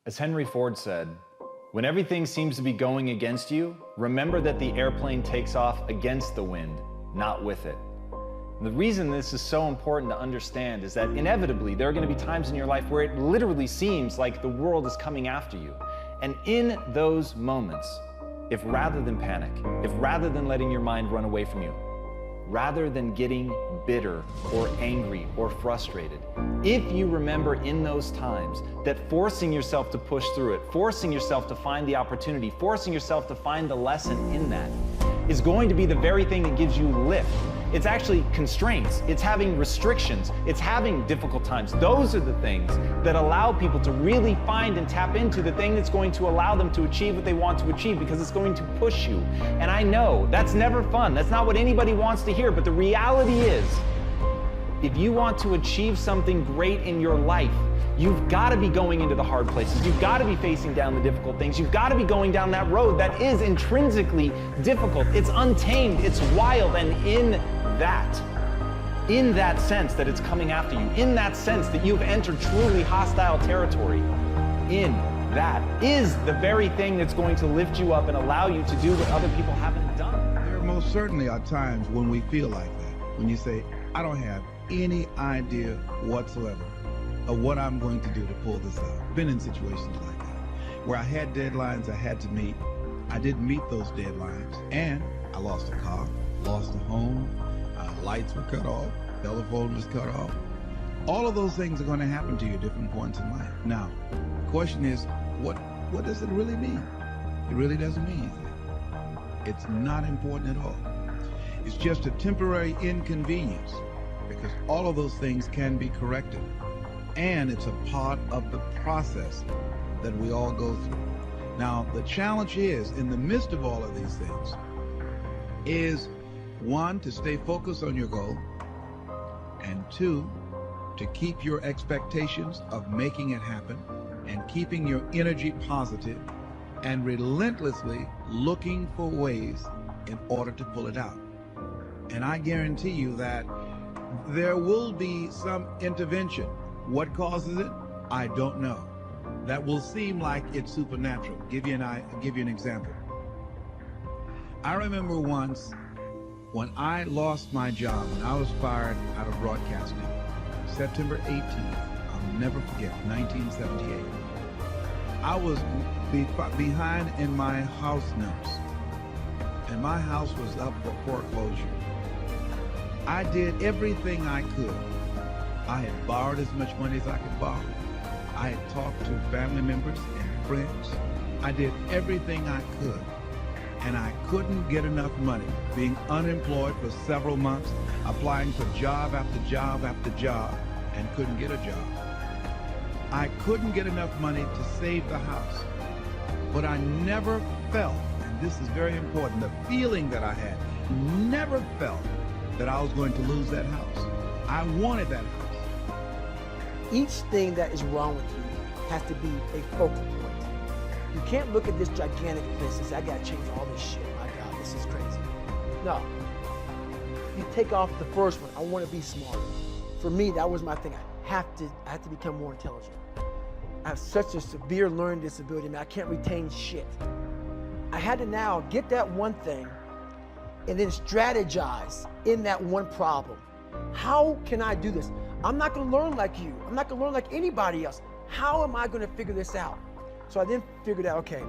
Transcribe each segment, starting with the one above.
As Henry Ford said, when everything seems to be going against you, remember that the airplane takes off against the wind, not with it. And the reason this is so important to understand is that inevitably there are going to be times in your life where it literally seems like the world is coming after you. And in those moments, if rather than panic, if rather than letting your mind run away from you, rather than getting bitter or angry or frustrated, if you remember in those times that forcing yourself to push through it, forcing yourself to find the opportunity, forcing yourself to find the lesson in that, is going to be the very thing that gives you lift. It's actually constraints, it's having restrictions, it's having difficult times. Those are the things that allow people to really find and tap into the thing that's going to allow them to achieve what they want to achieve, because it's going to push you. And I know that's never fun. That's not what anybody wants to hear, but the reality is, if you want to achieve something great in your life, you've got to be going into the hard places. You've got to be facing down the difficult things. You've got to be going down that road that is intrinsically difficult. It's untamed, it's wild, and in that sense that it's coming after you, in that sense that you've entered truly hostile territory, in that is the very thing that's going to lift you up and allow you to do what other people haven't done. There most certainly are times when we feel like that, when you say, I don't have any idea whatsoever of what I'm going to do to pull this out. I've been in situations like that, where I had deadlines I had to meet. I didn't meet those deadlines, and I lost a car, lost a home, lights were cut off, telephone was cut off. All of those things are going to happen to you at different points in life. Now, the question is, what does it really mean? It really doesn't mean anything. It's not important at all. It's just a temporary inconvenience, because all of those things can be corrected. And it's a part of the process that we all go through. Now, the challenge is, in the midst of all of these things, is one, to stay focused on your goal, and two, to keep your expectations of making it happen and keeping your energy positive and relentlessly looking for ways in order to pull it out. And I guarantee you that there will be some intervention. What causes it? I don't know. That will seem like it's supernatural. I'll give you an example. I remember once when I lost my job, when I was fired out of broadcasting, September 18th, I'll never forget, 1978. I was behind in my house notes, and my house was up for foreclosure. I did everything I could. I had borrowed as much money as I could borrow. I had talked to family members and friends. I did everything I could, and I couldn't get enough money. Being unemployed for several months, applying for job after job after job, and couldn't get a job. I couldn't get enough money to save the house. But I never felt, and this is very important, the feeling that I had, never felt that I was going to lose that house. I wanted that house. Each thing that is wrong with you has to be a focal point. You can't look at this gigantic list and say, I gotta change all this shit. My God, this is crazy. No. You take off the first one, I wanna be smarter. For me, that was my thing. I have to become more intelligent. I have such a severe learning disability, man, I can't retain shit. I had to now get that one thing and then strategize in that one problem. How can I do this? I'm not gonna learn like you. I'm not gonna learn like anybody else. How am I gonna figure this out? So I then figured out, okay,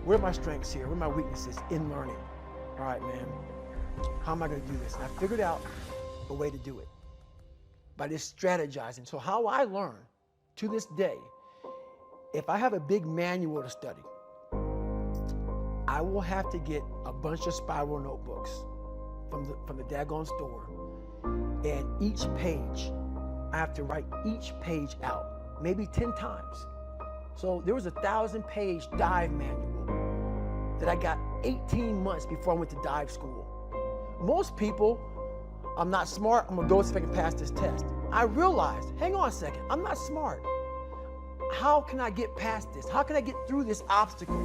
where are my strengths here? Where are my weaknesses in learning? All right, man, how am I gonna do this? And I figured out a way to do it by just strategizing. So how I learn to this day, if I have a big manual to study, I will have to get a bunch of spiral notebooks from the daggone store, and each page, I have to write each page out, maybe 10 times. So there was a 1,000-page dive manual that I got 18 months before I went to dive school. Most people, I'm not smart, I'm gonna go see if I can pass this test. I realized, hang on a second, I'm not smart. How can I get past this? How can I get through this obstacle?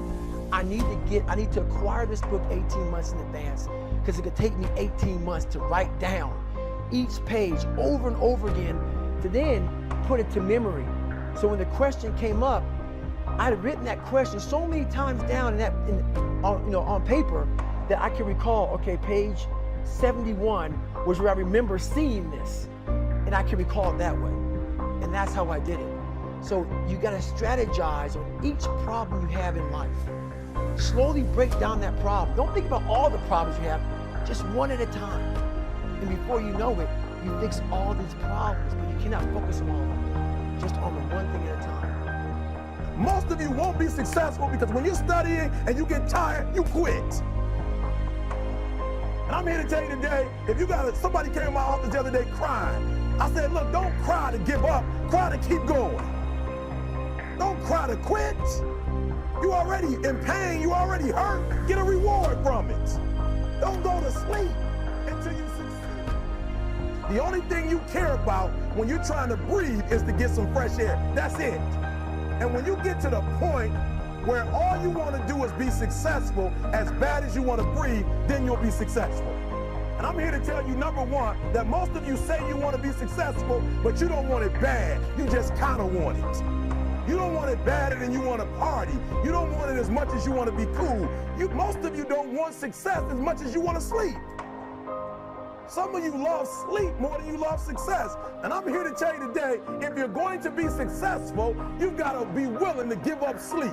I need to acquire this book 18 months in advance, because it could take me 18 months to write down each page over and over again to then put it to memory. So when the question came up, I had written that question so many times down on paper that I can recall, okay, page 71 was where I remember seeing this, and I can recall it that way. And that's how I did it. So you gotta strategize on each problem you have in life. Slowly break down that problem. Don't think about all the problems you have, just one at a time. And before you know it, you fix all these problems, but you cannot focus on all of them, just on the one thing at a time. Most of you won't be successful because when you're studying and you get tired, you quit. And I'm here to tell you today, if you got somebody came to my office the other day crying, I said, look, don't cry to give up, cry to keep going. Don't cry to quit. You already in pain, you already hurt, get a reward from it. Don't go to sleep until you succeed. The only thing you care about when you're trying to breathe is to get some fresh air. That's it. And when you get to the point where all you want to do is be successful as bad as you want to breathe, then you'll be successful. And I'm here to tell you, number one, that most of you say you want to be successful, but you don't want it bad. You just kind of want it. You don't want it badder than you want to party. You don't want it as much as you want to be cool. Most of you don't want success as much as you want to sleep. Some of you love sleep more than you love success. And I'm here to tell you today, if you're going to be successful, you've got to be willing to give up sleep.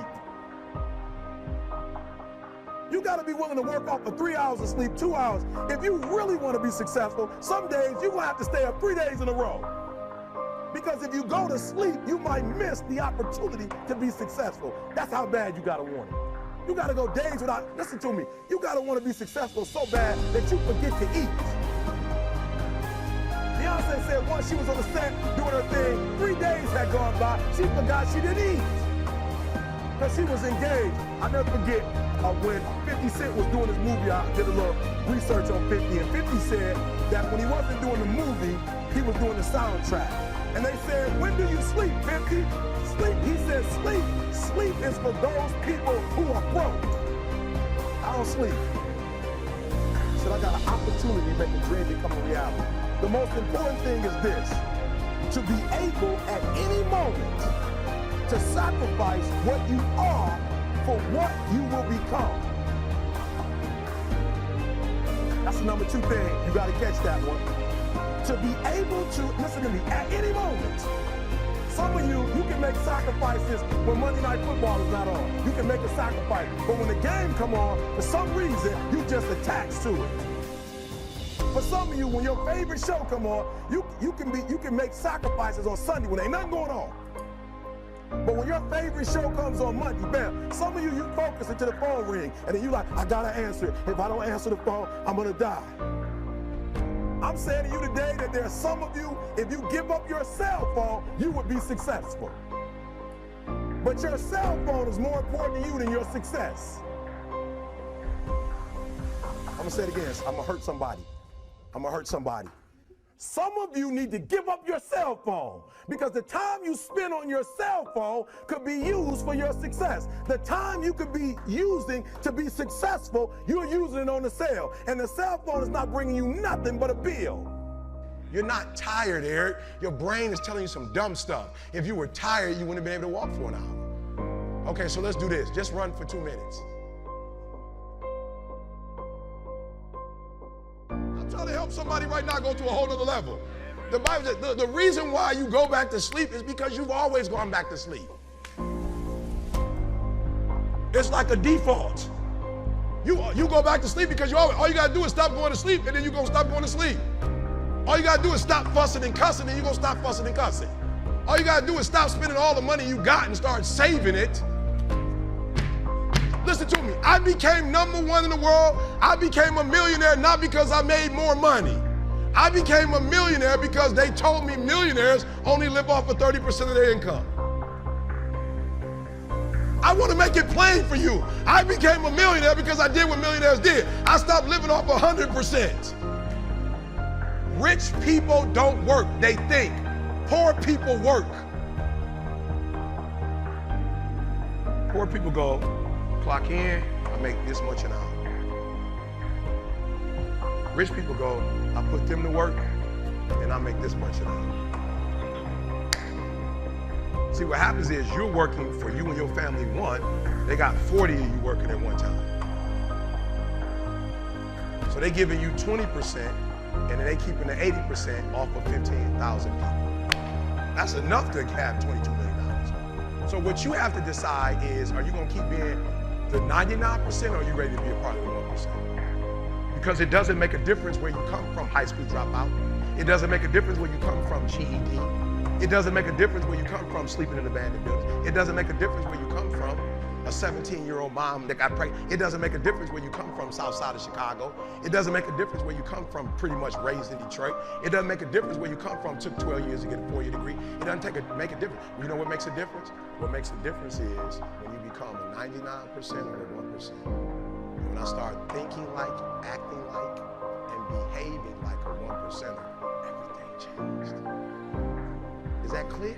You got to be willing to work off for 3 hours of sleep, 2 hours. If you really want to be successful, some days you're going to have to stay up 3 days in a row. Because if you go to sleep, you might miss the opportunity to be successful. That's how bad you got to want it. You got to go days without, listen to me, you got to want to be successful so bad that you forget to eat. Beyonce said once she was on the set doing her thing, 3 days had gone by, she forgot she didn't eat. Because she was engaged. I never forget when 50 Cent was doing his movie, I did a little research on 50, and 50 said that when he wasn't doing the movie, he was doing the soundtrack. And they said, when do you sleep, 50? Sleep. He said, sleep. Sleep is for those people who are broke. I don't sleep. He said, I got an opportunity to make a dream become a reality. The most important thing is this, to be able at any moment to sacrifice what you are for what you will become. That's the number 2 thing. You got to catch that one. To be able to, listen to me, at any moment. Some of you can make sacrifices when Monday Night Football is not on. You can make a sacrifice. But when the game come on, for some reason, you just attached to it. For some of you, when your favorite show come on, you can make sacrifices on Sunday when ain't nothing going on. But when your favorite show comes on Monday, bam, some of you focus until the phone ring, and then you like, I gotta answer it. If I don't answer the phone, I'm gonna die. I'm saying to you today that there are some of you, if you give up your cell phone, you would be successful. But your cell phone is more important to you than your success. I'm gonna say it again, I'm gonna hurt somebody. I'm gonna hurt somebody. Some of you need to give up your cell phone because the time you spend on your cell phone could be used for your success. The time you could be using to be successful, you're using it on the cell. And the cell phone is not bringing you nothing but a bill. You're not tired, Eric. Your brain is telling you some dumb stuff. If you were tired, you wouldn't have been able to walk for an hour. Okay, so let's do this. Just run for 2 minutes. I'm trying to help somebody right now go to a whole nother level. The Bible says the reason why you go back to sleep is because you've always gone back to sleep. It's like a default. You go back to sleep because all you gotta do is stop going to sleep, and then you're gonna stop going to sleep. All you gotta do is stop fussing and cussing, and you're gonna stop fussing and cussing. All you gotta do is stop spending all the money you got and start saving it. Listen to me, I became #1 in the world. I became a millionaire not because I made more money. I became a millionaire because they told me millionaires only live off of 30% of their income. I want to make it plain for you. I became a millionaire because I did what millionaires did. I stopped living off 100%. Rich people don't work, they think. Poor people work. Poor people go, clock in, I make this much an hour. Rich people go, I put them to work, and I make this much an hour. See, what happens is you're working for you and your family one, they got 40 of you working at one time. So they giving you 20%, and then they keeping the 80% off of 15,000 people. That's enough to have $22 million. So what you have to decide is, are you gonna keep being the 99%, or are you ready to be a part of the 1%? Because it doesn't make a difference where you come from, high school dropout. It doesn't make a difference where you come from, GED. It doesn't make a difference where you come from, sleeping in abandoned buildings. It doesn't make a difference where you come from, a 17-year-old mom that got pregnant. It doesn't make a difference where you come from, south side of Chicago. It doesn't make a difference where you come from, pretty much raised in Detroit. It doesn't make a difference where you come from, took 12 years to get a 4-year degree. It doesn't make a difference. You know what makes a difference? What makes a difference is when you become a 99% or a 1%. When I start thinking like, acting like, and behaving like a 1%er, everything changed. Is that clear?